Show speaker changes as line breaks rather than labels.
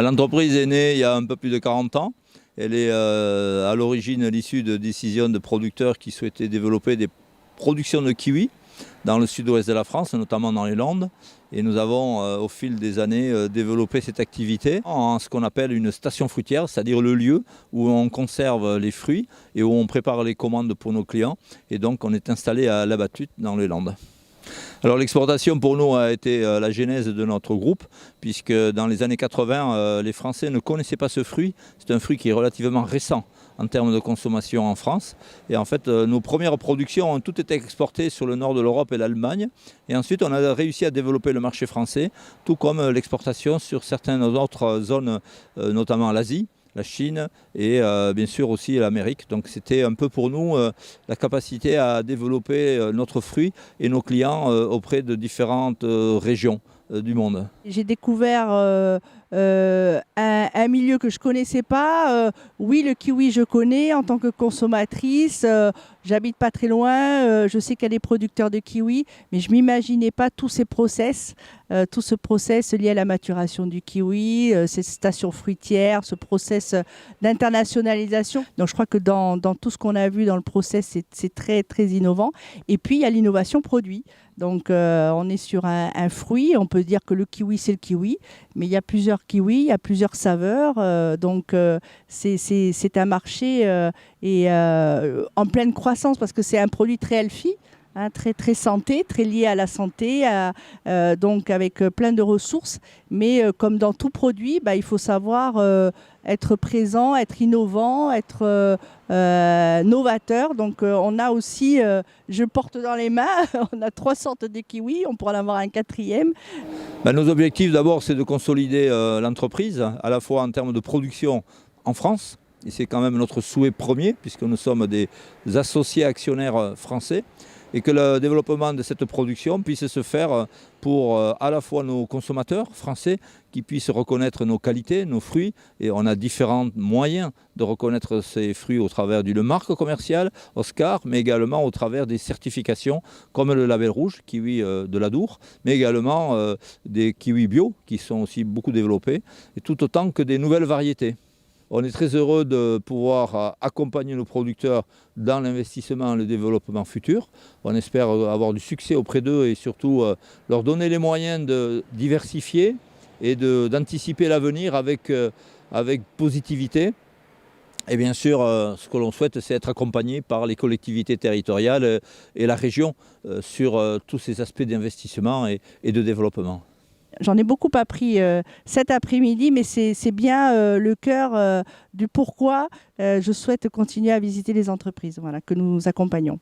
L'entreprise est née il y a un peu plus de 40 ans. Elle est à l'origine l'issue de décisions de producteurs qui souhaitaient développer des productions de kiwis dans le sud-ouest de la France, notamment dans les Landes. Et nous avons au fil des années développé cette activité en ce qu'on appelle une station fruitière, c'est-à-dire le lieu où on conserve les fruits et où on prépare les commandes pour nos clients. Et donc on est installé à La Battute dans les Landes. Alors l'exportation pour nous a été la genèse de notre groupe, puisque dans les années 80, les Français ne connaissaient pas ce fruit. C'est un fruit qui est relativement récent en termes de consommation en France. Et en fait, nos premières productions ont toutes été exportées sur le nord de l'Europe et l'Allemagne. Et ensuite, on a réussi à développer le marché français, tout comme l'exportation sur certaines autres zones, notamment l'Asie, la Chine et bien sûr aussi l'Amérique. Donc c'était un peu pour nous la capacité à développer notre fruit et nos clients auprès de différentes régions du monde.
J'ai découvert un milieu que je ne connaissais pas. Oui, le kiwi, je connais en tant que consommatrice. J'habite pas très loin. Je sais qu'il y a des producteurs de kiwi, mais je ne m'imaginais pas tous ces process, tout ce process lié à la maturation du kiwi, ces stations fruitières, ce process d'internationalisation. Donc je crois que dans tout ce qu'on a vu dans le process, c'est très, très innovant. Et puis, il y a l'innovation produit. Donc on est sur un fruit, on peut dire que le kiwi c'est le kiwi, mais il y a plusieurs kiwis, il y a plusieurs saveurs, donc c'est un marché en pleine croissance parce que c'est un produit très healthy, hein, très, très santé, très lié à la santé, donc avec plein de ressources, mais comme dans tout produit, il faut savoir être présent, être innovant, être novateur. Donc on a aussi, je porte dans les mains, on a 3 sortes de kiwis, on pourra en avoir un 4e.
Nos objectifs d'abord c'est de consolider l'entreprise, à la fois en termes de production en France, et c'est quand même notre souhait premier puisque nous sommes des associés actionnaires français, et que le développement de cette production puisse se faire pour à la fois nos consommateurs français qui puissent reconnaître nos qualités, nos fruits, et on a différents moyens de reconnaître ces fruits au travers d'une marque commerciale, Oscar, mais également au travers des certifications comme le label rouge, kiwi de l'Adour, mais également des kiwis bio qui sont aussi beaucoup développés, et tout autant que des nouvelles variétés. On est très heureux de pouvoir accompagner nos producteurs dans l'investissement et le développement futur. On espère avoir du succès auprès d'eux et surtout leur donner les moyens de diversifier et d'anticiper l'avenir avec positivité. Et bien sûr, ce que l'on souhaite, c'est être accompagné par les collectivités territoriales et la région sur tous ces aspects d'investissement et de développement.
J'en ai beaucoup appris cet après-midi, mais c'est bien le cœur du pourquoi je souhaite continuer à visiter les entreprises que nous accompagnons.